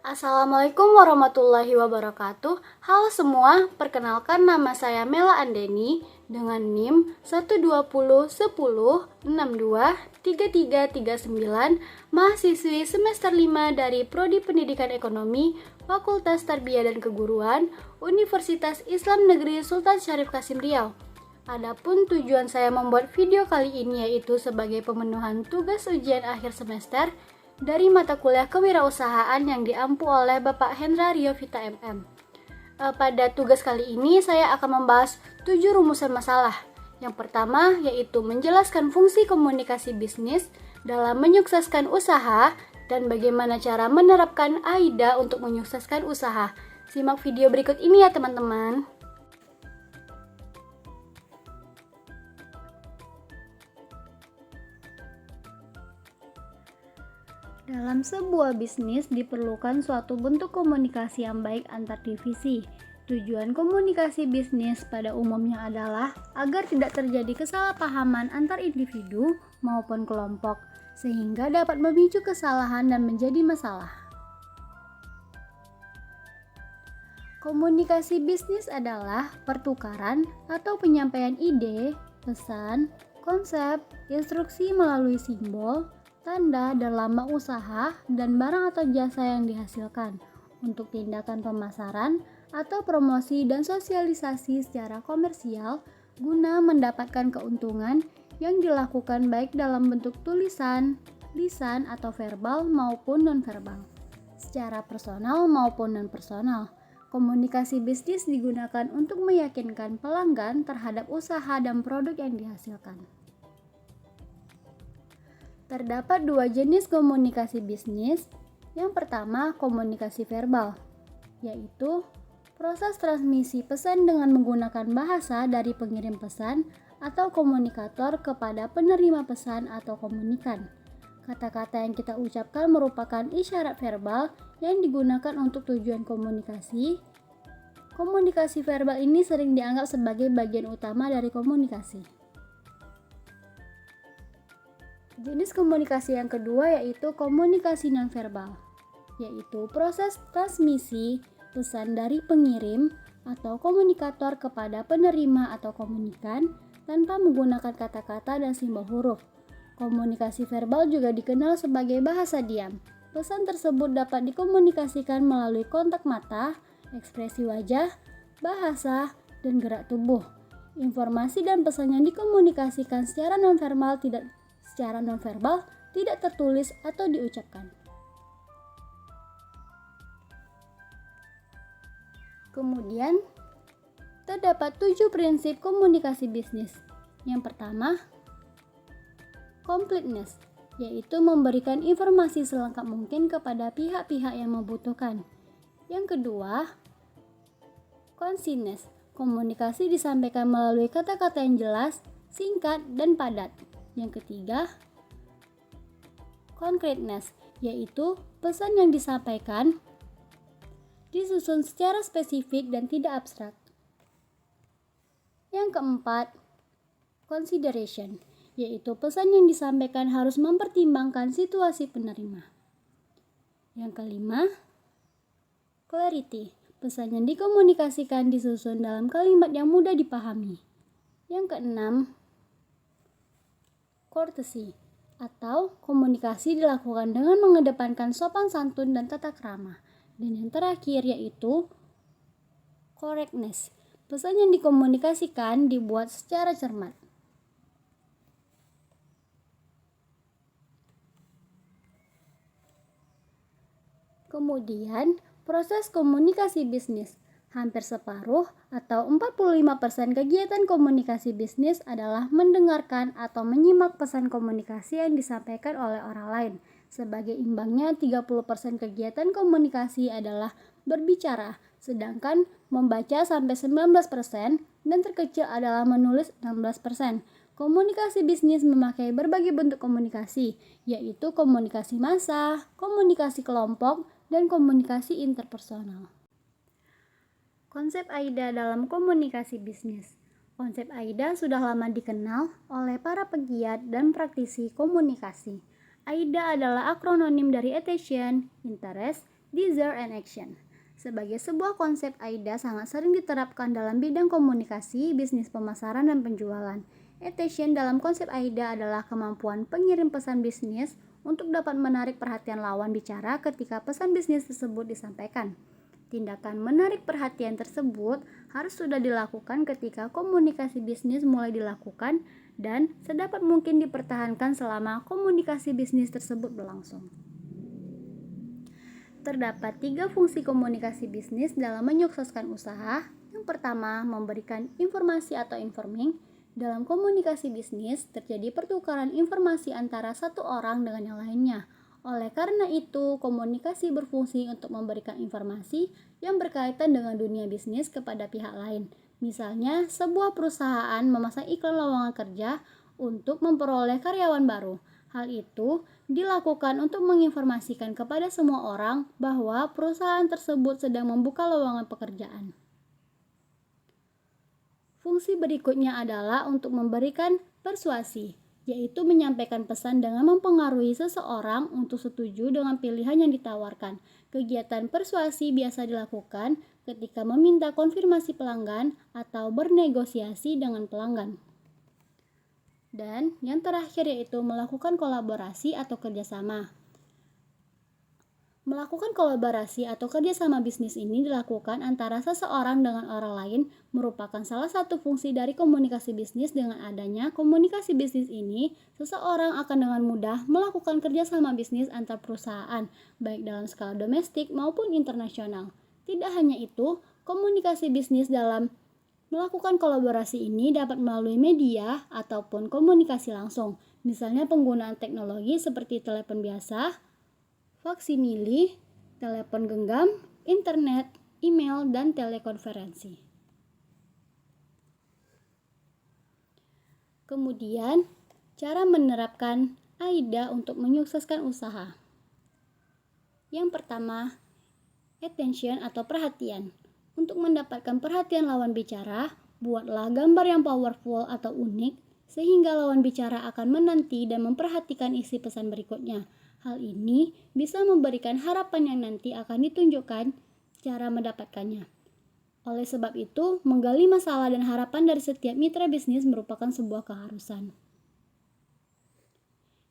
Assalamualaikum warahmatullahi wabarakatuh. Halo semua, perkenalkan nama saya Mela Andeni dengan NIM 12010623339, mahasiswi semester 5 dari Prodi Pendidikan Ekonomi, Fakultas Tarbiyah dan Keguruan, Universitas Islam Negeri Sultan Syarif Kasim Riau. Adapun tujuan saya membuat video kali ini yaitu sebagai pemenuhan tugas ujian akhir semester dari mata kuliah kewirausahaan yang diampu oleh Bapak Hendra Riovita MM. Pada tugas kali ini saya akan membahas 7 rumusan masalah. Yang pertama yaitu menjelaskan fungsi komunikasi bisnis dalam menyukseskan usaha dan bagaimana cara menerapkan AIDA untuk menyukseskan usaha. Simak video berikut ini ya teman-teman. Dalam sebuah bisnis diperlukan suatu bentuk komunikasi yang baik antar divisi. Tujuan komunikasi bisnis pada umumnya adalah agar tidak terjadi kesalahpahaman antar individu maupun kelompok, sehingga dapat memicu kesalahan dan menjadi masalah. Komunikasi bisnis adalah pertukaran atau penyampaian ide, pesan, konsep, instruksi melalui simbol, tanda dan lambang usaha dan barang atau jasa yang dihasilkan untuk tindakan pemasaran atau promosi dan sosialisasi secara komersial guna mendapatkan keuntungan yang dilakukan baik dalam bentuk tulisan, lisan atau verbal maupun nonverbal, secara personal maupun non-personal. Komunikasi bisnis digunakan untuk meyakinkan pelanggan terhadap usaha dan produk yang dihasilkan. Terdapat 2 jenis komunikasi bisnis. Yang pertama, komunikasi verbal, yaitu proses transmisi pesan dengan menggunakan bahasa dari pengirim pesan atau komunikator kepada penerima pesan atau komunikan. Kata-kata yang kita ucapkan merupakan isyarat verbal yang digunakan untuk tujuan komunikasi. Komunikasi verbal ini sering dianggap sebagai bagian utama dari komunikasi. Jenis komunikasi yang kedua yaitu komunikasi nonverbal, yaitu proses transmisi pesan dari pengirim atau komunikator kepada penerima atau komunikan tanpa menggunakan kata-kata dan simbol huruf. Komunikasi verbal juga dikenal sebagai bahasa diam. Pesan tersebut dapat dikomunikasikan melalui kontak mata, ekspresi wajah, bahasa, dan gerak tubuh. Informasi dan pesan yang dikomunikasikan secara nonverbal tidak tertulis atau diucapkan. Kemudian, terdapat 7 prinsip komunikasi bisnis. Yang pertama, completeness, yaitu memberikan informasi selengkap mungkin kepada pihak-pihak yang membutuhkan. Yang kedua, conciseness, komunikasi disampaikan melalui kata-kata yang jelas, singkat, dan padat. Yang ketiga, concreteness, yaitu pesan yang disampaikan disusun secara spesifik dan tidak abstrak. Yang keempat, consideration, yaitu pesan yang disampaikan harus mempertimbangkan situasi penerima. Yang kelima, clarity, pesan yang dikomunikasikan disusun dalam kalimat yang mudah dipahami. Yang keenam, courtesy, atau komunikasi dilakukan dengan mengedepankan sopan santun dan tata krama. Dan yang terakhir yaitu correctness, pesan yang dikomunikasikan dibuat secara cermat. Kemudian, proses komunikasi bisnis. Hampir separuh atau 45% kegiatan komunikasi bisnis adalah mendengarkan atau menyimak pesan komunikasi yang disampaikan oleh orang lain. Sebagai imbangnya, 30% kegiatan komunikasi adalah berbicara, sedangkan membaca sampai 19% dan terkecil adalah menulis 16%. Komunikasi bisnis memakai berbagai bentuk komunikasi, yaitu komunikasi massa, komunikasi kelompok, dan komunikasi interpersonal. Konsep AIDA dalam komunikasi bisnis. Konsep AIDA sudah lama dikenal oleh para pegiat dan praktisi komunikasi. AIDA adalah akronim dari Attention, Interest, Desire, and Action. Sebagai sebuah konsep, AIDA sangat sering diterapkan dalam bidang komunikasi, bisnis pemasaran, dan penjualan. Attention dalam konsep AIDA adalah kemampuan pengirim pesan bisnis untuk dapat menarik perhatian lawan bicara ketika pesan bisnis tersebut disampaikan. Tindakan menarik perhatian tersebut harus sudah dilakukan ketika komunikasi bisnis mulai dilakukan dan sedapat mungkin dipertahankan selama komunikasi bisnis tersebut berlangsung. Terdapat 3 fungsi komunikasi bisnis dalam menyukseskan usaha. Yang pertama, memberikan informasi atau informing. Dalam komunikasi bisnis, terjadi pertukaran informasi antara satu orang dengan yang lainnya. Oleh karena itu, komunikasi berfungsi untuk memberikan informasi yang berkaitan dengan dunia bisnis kepada pihak lain. Misalnya, sebuah perusahaan memasang iklan lowongan kerja untuk memperoleh karyawan baru. Hal itu dilakukan untuk menginformasikan kepada semua orang bahwa perusahaan tersebut sedang membuka lowongan pekerjaan. Fungsi berikutnya adalah untuk memberikan persuasi, yaitu menyampaikan pesan dengan mempengaruhi seseorang untuk setuju dengan pilihan yang ditawarkan. Kegiatan persuasi biasa dilakukan ketika meminta konfirmasi pelanggan atau bernegosiasi dengan pelanggan. Dan yang terakhir yaitu melakukan kolaborasi atau kerjasama. Melakukan kolaborasi atau kerjasama bisnis ini dilakukan antara seseorang dengan orang lain merupakan salah satu fungsi dari komunikasi bisnis. Dengan adanya komunikasi bisnis ini, seseorang akan dengan mudah melakukan kerjasama bisnis antar perusahaan, baik dalam skala domestik maupun internasional. Tidak hanya itu, komunikasi bisnis dalam melakukan kolaborasi ini dapat melalui media ataupun komunikasi langsung, misalnya penggunaan teknologi seperti telepon biasa, faksimili, telepon genggam, internet, email, dan telekonferensi. Kemudian, cara menerapkan AIDA untuk menyukseskan usaha. Yang pertama, attention atau perhatian. Untuk mendapatkan perhatian lawan bicara, buatlah gambar yang powerful atau unik, sehingga lawan bicara akan menanti dan memperhatikan isi pesan berikutnya. Hal ini bisa memberikan harapan yang nanti akan ditunjukkan cara mendapatkannya. Oleh sebab itu, menggali masalah dan harapan dari setiap mitra bisnis merupakan sebuah keharusan.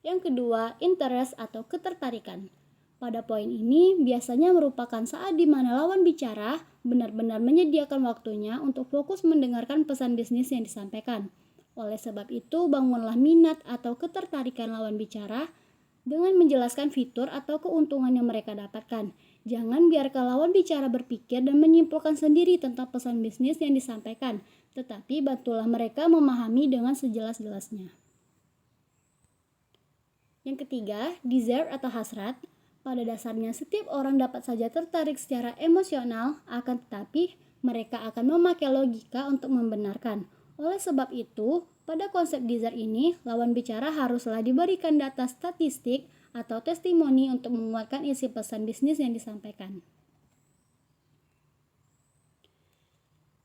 Yang kedua, interest atau ketertarikan. Pada poin ini biasanya merupakan saat di mana lawan bicara benar-benar menyediakan waktunya untuk fokus mendengarkan pesan bisnis yang disampaikan. Oleh sebab itu, bangunlah minat atau ketertarikan lawan bicara dengan menjelaskan fitur atau keuntungan yang mereka dapatkan. Jangan biarkan lawan bicara berpikir dan menyimpulkan sendiri tentang pesan bisnis yang disampaikan, tetapi bantulah mereka memahami dengan sejelas-jelasnya. Yang ketiga, desire atau hasrat. Pada dasarnya setiap orang dapat saja tertarik secara emosional, akan tetapi mereka akan memakai logika untuk membenarkan. Oleh sebab itu, pada konsep desire ini, lawan bicara haruslah diberikan data statistik atau testimoni untuk menguatkan isi pesan bisnis yang disampaikan.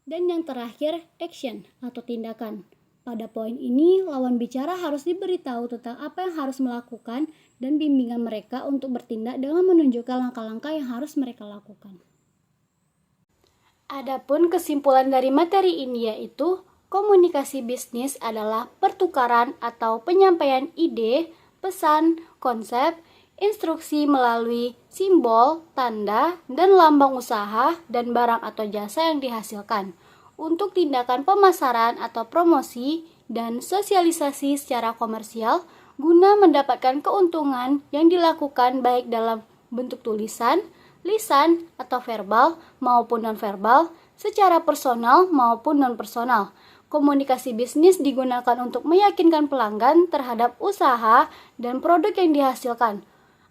Dan yang terakhir, action atau tindakan. Pada poin ini, lawan bicara harus diberitahu tentang apa yang harus melakukan dan bimbingan mereka untuk bertindak dengan menunjukkan langkah-langkah yang harus mereka lakukan. Adapun kesimpulan dari materi ini yaitu, komunikasi bisnis adalah pertukaran atau penyampaian ide, pesan, konsep, instruksi melalui simbol, tanda, dan lambang usaha dan barang atau jasa yang dihasilkan untuk tindakan pemasaran atau promosi dan sosialisasi secara komersial guna mendapatkan keuntungan yang dilakukan baik dalam bentuk tulisan, lisan, atau verbal maupun non-verbal, secara personal maupun non-personal. Komunikasi bisnis digunakan untuk meyakinkan pelanggan terhadap usaha dan produk yang dihasilkan.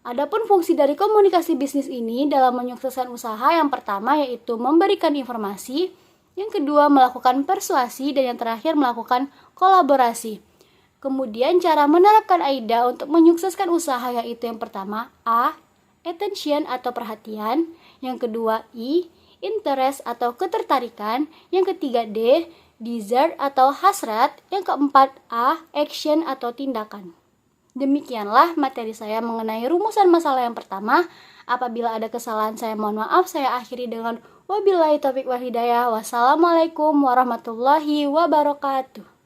Adapun fungsi dari komunikasi bisnis ini dalam menyukseskan usaha yang pertama yaitu memberikan informasi, yang kedua melakukan persuasi, dan yang terakhir melakukan kolaborasi. Kemudian cara menerapkan AIDA untuk menyukseskan usaha yaitu yang pertama A. Attention atau perhatian, yang kedua I. Interest atau ketertarikan, yang ketiga D. desire atau hasrat. Yang keempat, A, action atau tindakan. Demikianlah materi saya mengenai rumusan masalah yang pertama. Apabila ada kesalahan saya mohon maaf. Saya akhiri dengan wabillahi taufiq wal hidayah. Wassalamualaikum warahmatullahi wabarakatuh.